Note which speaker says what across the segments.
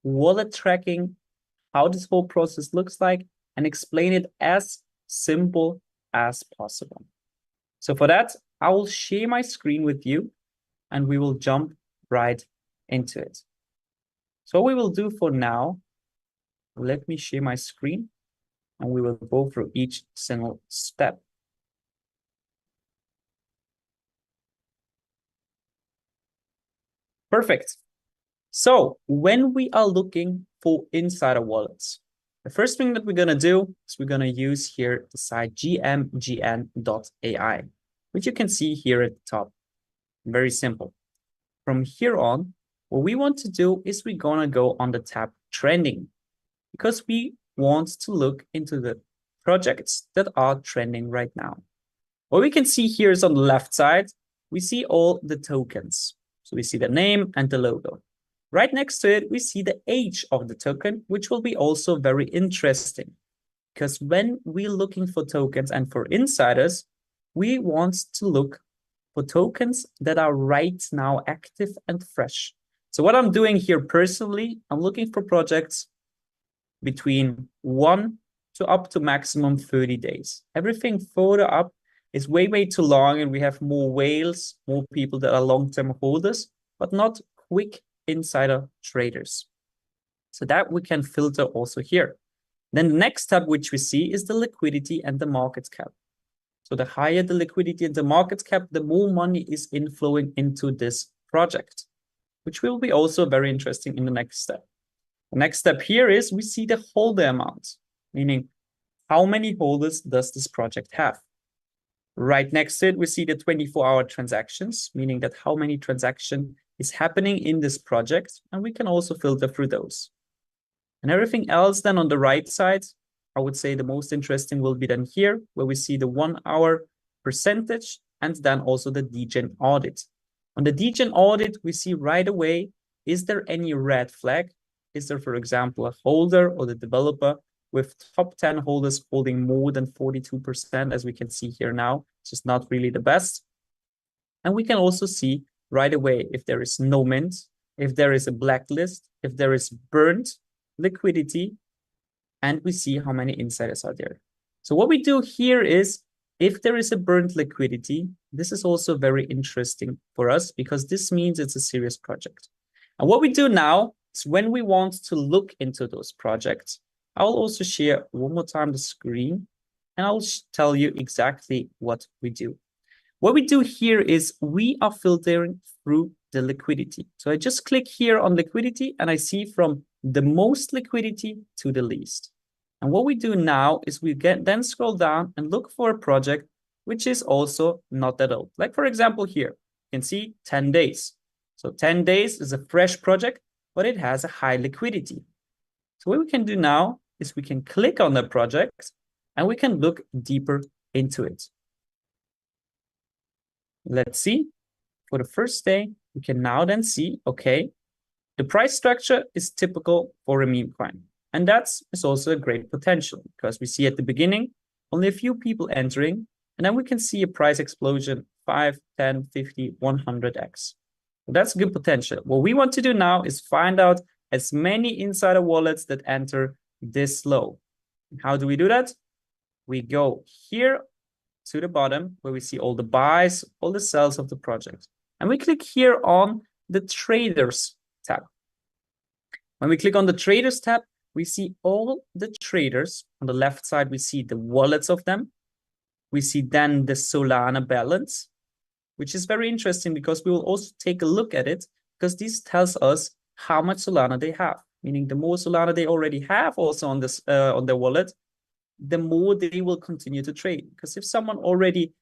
Speaker 1: wallet tracking, how this whole process looks like, and explain it as simple as possible. So for that, I will share my screen with you and we will jump right into it. So what we will do for now, let me share my screen and we will go through each single step. Perfect. So when we are looking for insider wallets, the first thing that we're going to do is we're going to use here the site gmgn.ai, which you can see here at the top. Very simple. From here on, what we want to do is we're going to go on the tab trending because we want to look into the projects that are trending right now. What we can see here is on the left side, we see all the tokens. So we see the name and the logo. Right next to it, we see the age of the token, which will be also very interesting. Because when we're looking for tokens and for insiders, we want to look for tokens that are right now active and fresh. So what I'm doing here personally, I'm looking for projects between 1 to up to maximum 30 days. Everything further up is way too long, and we have more whales, more people that are long-term holders, but not quick insider traders. So that we can filter also here. Then the next tab which we see is the liquidity and the market cap. So the higher the liquidity and the market cap, the more money is inflowing into this project, which will be also very interesting in the next step. The next step here is we see the holder amount, meaning how many holders does this project have? Right next to it, we see the 24-hour transactions, meaning that how many transactions is happening in this project, and we can also filter through those. And everything else then on the right side, I would say the most interesting will be then here, where we see the 1 hour percentage and then also the degen audit. On the degen audit, we see right away, is there any red flag? Is there, for example, a holder or the developer with top 10 holders holding more than 42%, as we can see here now, it's just not really the best. And we can also see right away if there is no mint, if there is a blacklist, if there is burnt liquidity, and we see how many insiders are there. So what we do here is, if there is a burnt liquidity, this is also very interesting for us because this means it's a serious project. And what we do now is when we want to look into those projects, I'll also share one more time the screen and I'll tell you exactly what we do. What we do here is we are filtering through the liquidity. So I just click here on liquidity and I see from the most liquidity to the least. And what we do now is we then scroll down and look for a project which is also not that old. Like for example here, you can see 10 days. So 10 days is a fresh project, but it has a high liquidity. So what we can do now is we can click on the project and we can look deeper into it. Let's see. For the first day, we can now then see, okay, the price structure is typical for a meme coin. And that's also a great potential because we see at the beginning, only a few people entering, and then we can see a price explosion 5, 10, 50, 100x. So that's good potential. What we want to do now is find out as many insider wallets that enter this low. How do we do that? We go here to the bottom where we see all the buys, all the sells of the project. And we click here on the traders tab. When we click on the traders tab, we see all the traders. On the left side, we see the wallets of them. We see then the Solana balance, which is very interesting because we will also take a look at it because this tells us how much Solana they have. Meaning the more Solana they already have also on this on their wallet, the more they will continue to trade. Because if someone already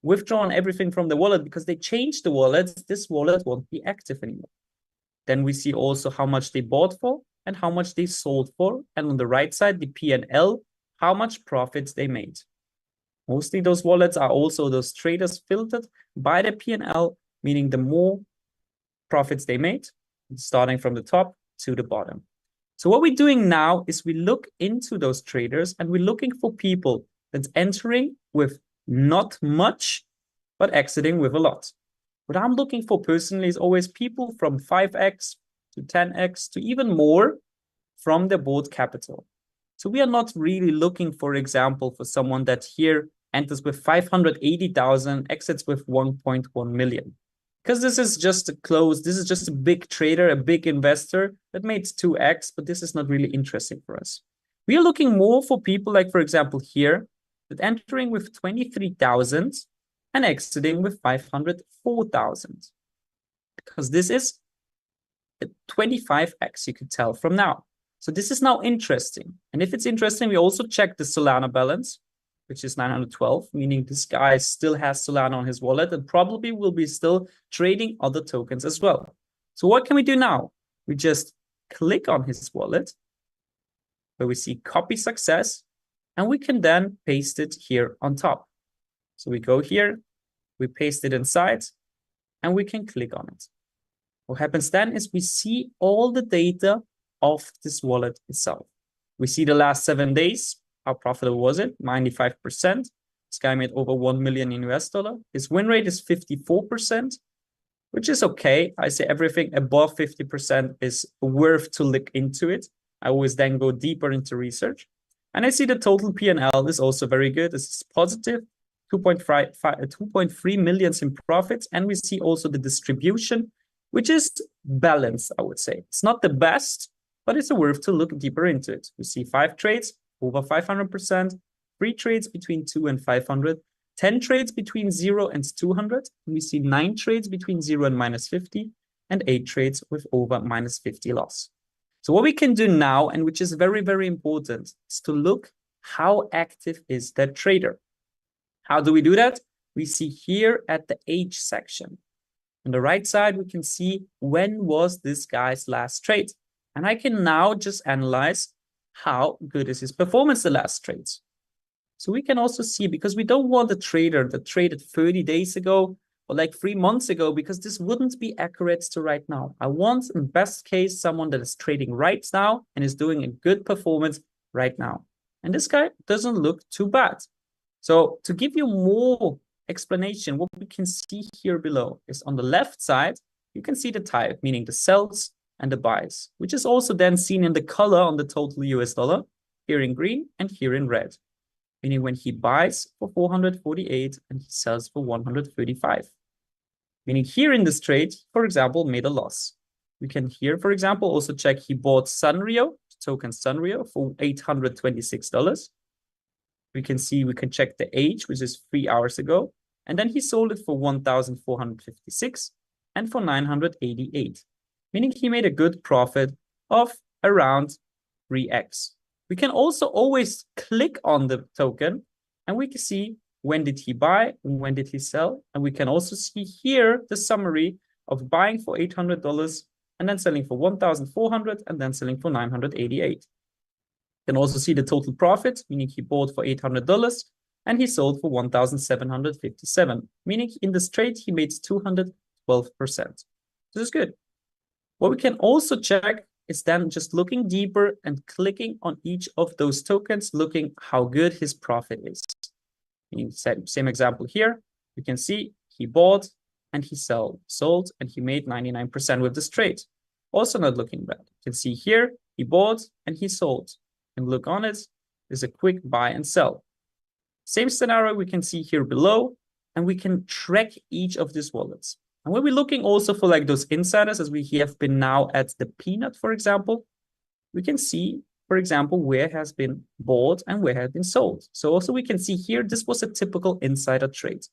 Speaker 1: withdrawn everything from the wallet because they changed the wallet, this wallet won't be active anymore. Then we see also how much they bought for and how much they sold for. And on the right side, the P&L, how much profits they made. Mostly those wallets are also those traders filtered by the P&L, meaning the more profits they made, starting from the top to the bottom. So what we're doing now is we look into those traders and we're looking for people that's entering with not much, but exiting with a lot. What I'm looking for personally is always people from 5x to 10x to even more from the board capital. So we are not really looking, for example, for someone that here enters with 580,000, exits with 1.1 million. Because this is just this is just a big trader, a big investor that made 2x, but this is not really interesting for us. We are looking more for people like, for example, here, that entering with 23,000 and exiting with 504,000. Because this is a 25x, you could tell from now. So this is now interesting. And if it's interesting, we also check the Solana balance, which is 912, meaning this guy still has Solana on his wallet and probably will be still trading other tokens as well. So what can we do now? We just click on his wallet, where we see copy success, and we can then paste it here on top. So we go here, we paste it inside, and we can click on it. What happens then is we see all the data of this wallet itself. We see the last 7 days. How profitable was it? 95%. This guy made over 1 million in US dollar. His win rate is 54%, which is okay. I say everything above 50% is worth to look into it. I always then go deeper into research. And I see the total P&L is also very good. This is positive, 2.3 million in profits. And we see also the distribution, which is balanced, I would say. It's not the best, but it's worth to look deeper into it. We see 5 trades, over 500%, 3 trades between 2 and 500, 10 trades between 0 and 200. And we see 9 trades between 0 and -50, and 8 trades with over -50 loss. So what we can do now, and which is very, very important, is to look how active is that trader. How do we do that? We see here at the age section. On the right side, we can see when was this guy's last trade. And I can now just analyze how good is his performance the last trades. So we can also see, because we don't want a trader that traded 30 days ago or like 3 months ago, because this wouldn't be accurate to right now. I want, in best case, someone that is trading right now and is doing a good performance right now. And this guy doesn't look too bad. So to give you more explanation, what we can see here below is on the left side, you can see the type, meaning the sells and the buys, which is also then seen in the color on the total US dollar, here in green and here in red. Meaning when he buys for 448 and he sells for 135. Meaning here in this trade, for example, made a loss. We can here, for example, also check he bought Sunrio, token Sunrio, for $826. We can see, we can check the age, which is 3 hours ago. And then he sold it for 1,456 and for 988. Meaning he made a good profit of around 3x. We can also always click on the token and we can see when did he buy and when did he sell. And we can also see here the summary of buying for $800 and then selling for 1,400 and then selling for 988. You can also see the total profit, meaning he bought for $800 and he sold for 1,757, meaning in this trade he made 212%. This is good. What we can also check is then just looking deeper and clicking on each of those tokens, looking how good his profit is. Same example here, you can see he bought and he sold and he made 99% with this trade. Also not looking bad. You can see here, he bought and he sold. And look on it, there's a quick buy and sell. Same scenario we can see here below, and we can track each of these wallets. And when we're looking also for like those insiders, as we have been now at the peanut, for example, we can see, for example, where has been bought and where has been sold. So also we can see here, this was a typical insider trade.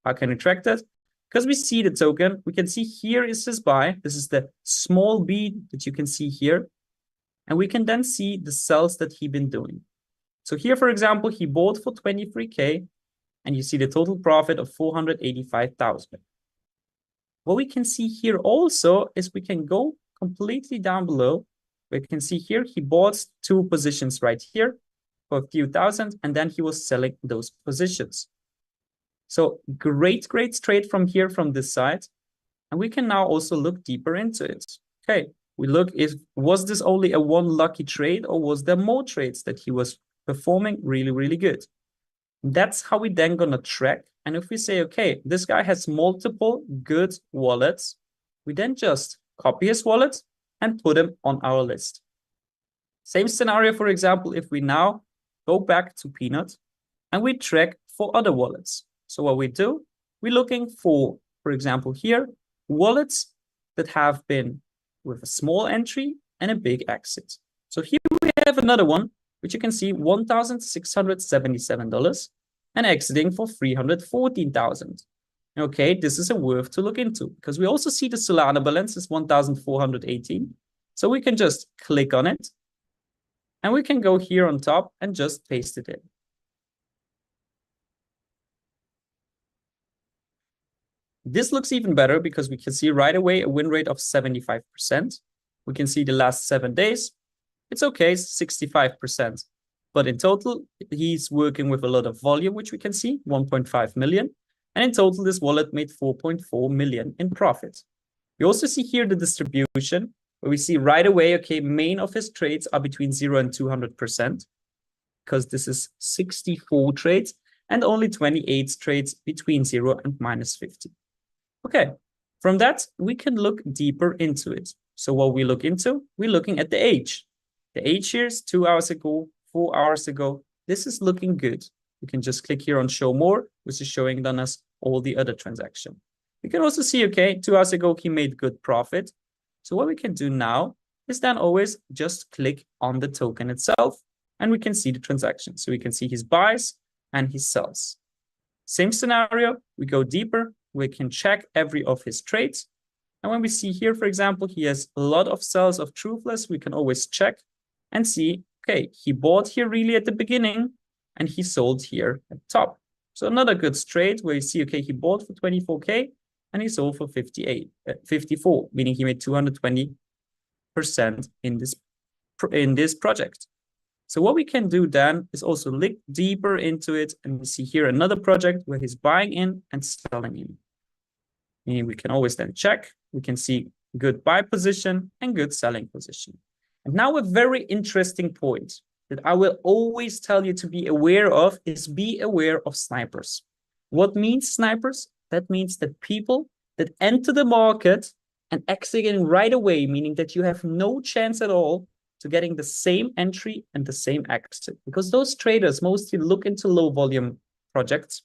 Speaker 1: How can we track that? Because we see the token, we can see here is his buy. This is the small b that you can see here. And we can then see the sells that he's been doing. So here, for example, he bought for 23K and you see the total profit of 485,000. What we can see here also is we can go completely down below. We can see here he bought 2 positions right here for a few thousand, and then he was selling those positions. So great trade from here, from this side. And we can now also look deeper into it. Okay, we look if was this only a one lucky trade or was there more trades that he was performing really, really good? That's how we then gonna track. And if we say, okay, this guy has multiple good wallets, we then just copy his wallet and put him on our list. Same scenario, for example, if we now go back to Peanut and we track for other wallets. So what we do, we're looking for example, here, wallets that have been with a small entry and a big exit. So here we have another one, which you can see $1,677 and exiting for 314,000. Okay, this is a worth to look into because we also see the Solana balance is 1,418. So we can just click on it and we can go here on top and just paste it in. This looks even better because we can see right away a win rate of 75%. We can see the last 7 days. It's okay, 65%. But in total, he's working with a lot of volume, which we can see, 1.5 million. And in total, this wallet made 4.4 million in profit. We also see here the distribution, where we see right away, okay, main of his trades are between 0 and 200%, because this is 64 trades, and only 28 trades between 0 and -50. Okay, from that, we can look deeper into it. So what we look into, we're looking at the age. The age here is 2 hours ago, 4 hours ago. This is looking good. We can just click here on show more, which is showing us all the other transactions. We can also see, okay, 2 hours ago, he made good profit. So what we can do now is then always just click on the token itself, and we can see the transaction. So we can see his buys and his sells. Same scenario, we go deeper. We can check every of his trades. And when we see here, for example, he has a lot of sells of Truthless, we can always check and see, okay, he bought here really at the beginning and he sold here at top. So another good trade where you see, okay, he bought for 24K and he sold for 54, meaning he made 220% in this project. So what we can do then is also look deeper into it, and we see here another project where he's buying in and selling in. And we can always then check. We can see good buy position and good selling position. And now a very interesting point that I will always tell you to be aware of is be aware of snipers. What means snipers? That means that people that enter the market and exiting right away, meaning that you have no chance at all to getting the same entry and the same exit, because those traders mostly look into low volume projects.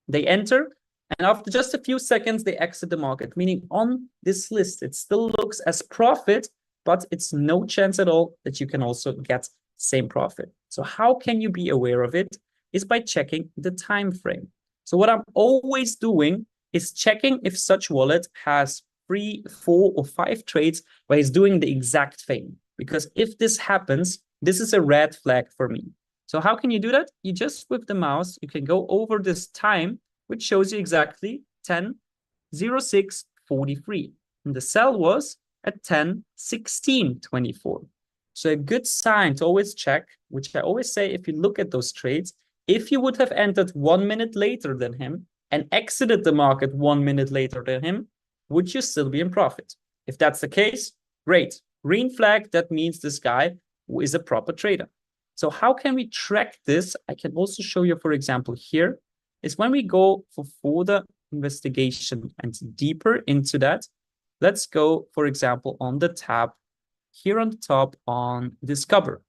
Speaker 1: They enter, and after just a few seconds, they exit the market, meaning on this list, it still looks as profit, but it's no chance at all that you can also get same profit. So how can you be aware of it? Is by checking the time frame. So what I'm always doing is checking if such wallet has 3, 4, or 5 trades where he's doing the exact thing. Because if this happens, this is a red flag for me. So how can you do that? You just, with the mouse, you can go over this time, which shows you exactly 10:06:43. And the sell was at 10:16:24. So a good sign to always check, which I always say, if you look at those trades, if you would have entered 1 minute later than him and exited the market 1 minute later than him, would you still be in profit? If that's the case, great. Green flag, that means this guy is a proper trader. So how can we track this? I can also show you, for example, here is when we go for further investigation and deeper into that. Let's go, for example, on the tab here on the top on Discover.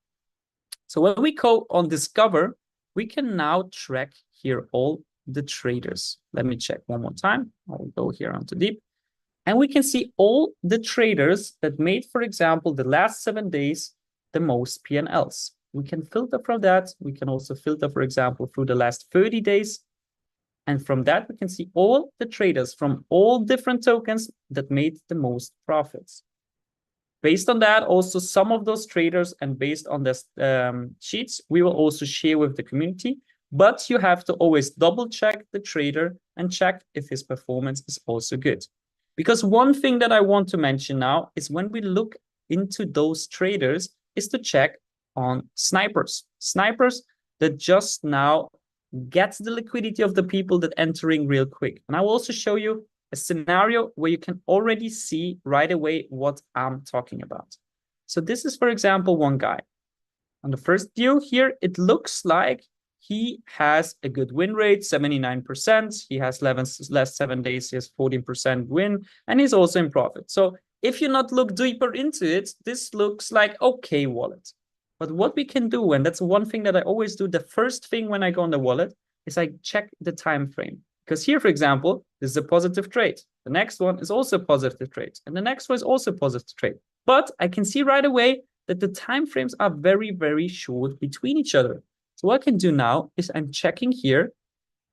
Speaker 1: So when we go on Discover, we can now track here all the traders. Let me check one more time. I'll go here onto Deep. And we can see all the traders that made, for example, the last 7 days, the most P&Ls. We can filter from that. We can also filter, for example, through the last 30 days. And from that, we can see all the traders from all different tokens that made the most profits. Based on that, also some of those traders, and based on this sheets, we will also share with the community. But you have to always double check the trader and check if his performance is also good. Because one thing that I want to mention now is when we look into those traders is to check on snipers. Snipers that just now get the liquidity of the people that entering real quick. And I will also show you a scenario where you can already see right away what I'm talking about. So this is, for example, one guy. On the first view here, it looks like he has a good win rate, 79%. He has last 7 days, he has 14% win, and he's also in profit. So if you not look deeper into it, this looks like okay wallet. But what we can do, and that's one thing that I always do, the first thing when I go on the wallet is I check the time frame. Because here, for example, this is a positive trade. The next one is also a positive trade. And the next one is also a positive trade. But I can see right away that the time frames are very, very short between each other. So what I can do now is I'm checking here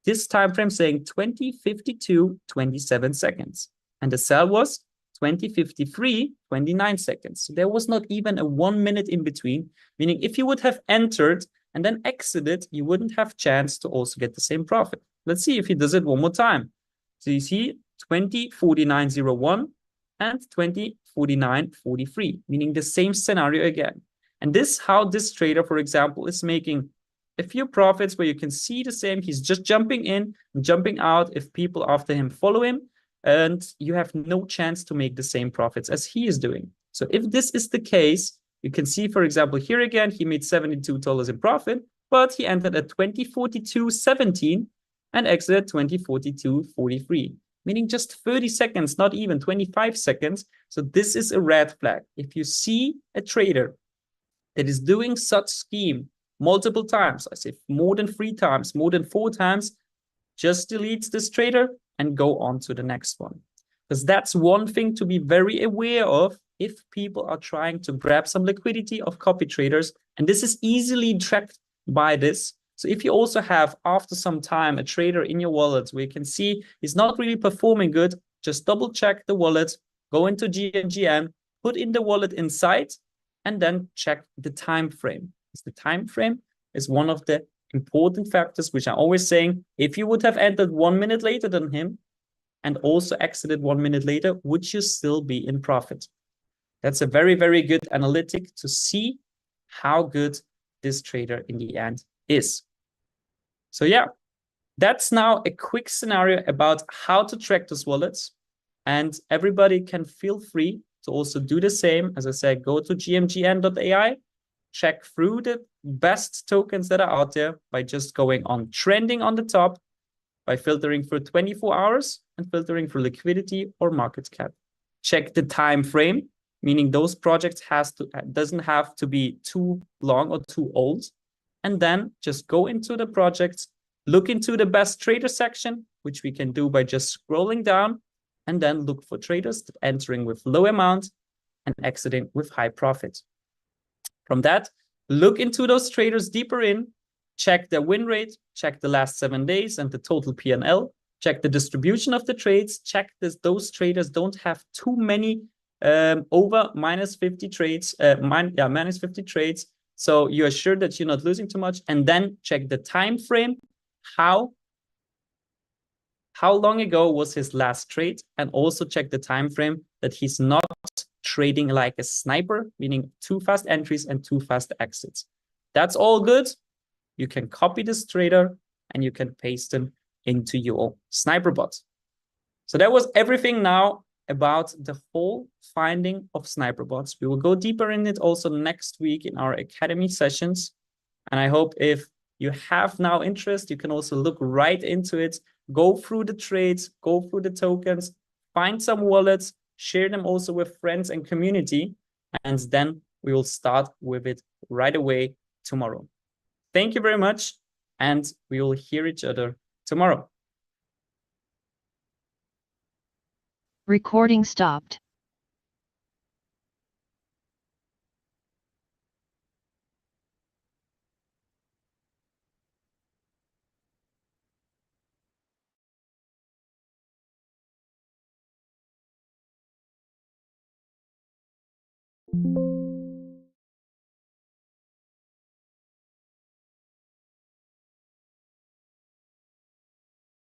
Speaker 1: this time frame saying 2052, 27 seconds. And the sell was 2053, 29 seconds. So there was not even a 1 minute in between, meaning if you would have entered and then exited, you wouldn't have chance to also get the same profit. Let's see if he does it one more time. So you see 2049.01 and 2049.43, meaning the same scenario again. And this how this trader, for example, is making a few profits where you can see the same. He's just jumping in and jumping out if people after him follow him, and you have no chance to make the same profits as he is doing. So if this is the case, you can see, for example, here again, he made $72 in profit, but he entered at 2042.17 and exited 2042.43, meaning just 30 seconds, not even 25 seconds. So this is a red flag. If you see a trader that is doing such scheme multiple times, I say more than 3 times, more than 4 times, just delete this trader and go on to the next one. Because that's one thing to be very aware of if people are trying to grab some liquidity of copy traders. And this is easily tracked by this. So if you also have, after some time, a trader in your wallet where you can see he's not really performing good, just double check the wallet, go into GMGM, put in the wallet inside, and then check the time frame. The time frame is one of the important factors, which I'm always saying, if you would have entered 1 minute later than him and also exited 1 minute later, would you still be in profit? That's a very, very good analytic to see how good this trader in the end is. So yeah, that's now a quick scenario about how to track those wallets. And everybody can feel free to also do the same. As I said, go to gmgn.ai, check through the best tokens that are out there by just going on trending on the top, by filtering through 24 hours and filtering through liquidity or market cap. Check the time frame, meaning those projects doesn't have to be too long or too old. And then just go into the projects, look into the best trader section, which we can do by just scrolling down, and then look for traders that entering with low amount and exiting with high profit. From that, look into those traders deeper in, check their win rate, check the last 7 days and the total P&L, check the distribution of the trades, check this, those traders don't have too many over minus 50 trades, minus 50 trades. So you are sure that you're not losing too much. And then check the time frame. How long ago was his last trade? And also check the time frame that he's not trading like a sniper, meaning too fast entries and too fast exits. That's all good. You can copy this trader and you can paste them into your sniper bot. So that was everything now about the whole finding of sniper bots. We will go deeper in it also next week in our academy sessions. And I hope if you have now interest, you can also look right into it, go through the trades, go through the tokens, find some wallets, share them also with friends and community, and then we will start with it right away tomorrow. Thank you very much, and we will hear each other tomorrow.
Speaker 2: Recording stopped.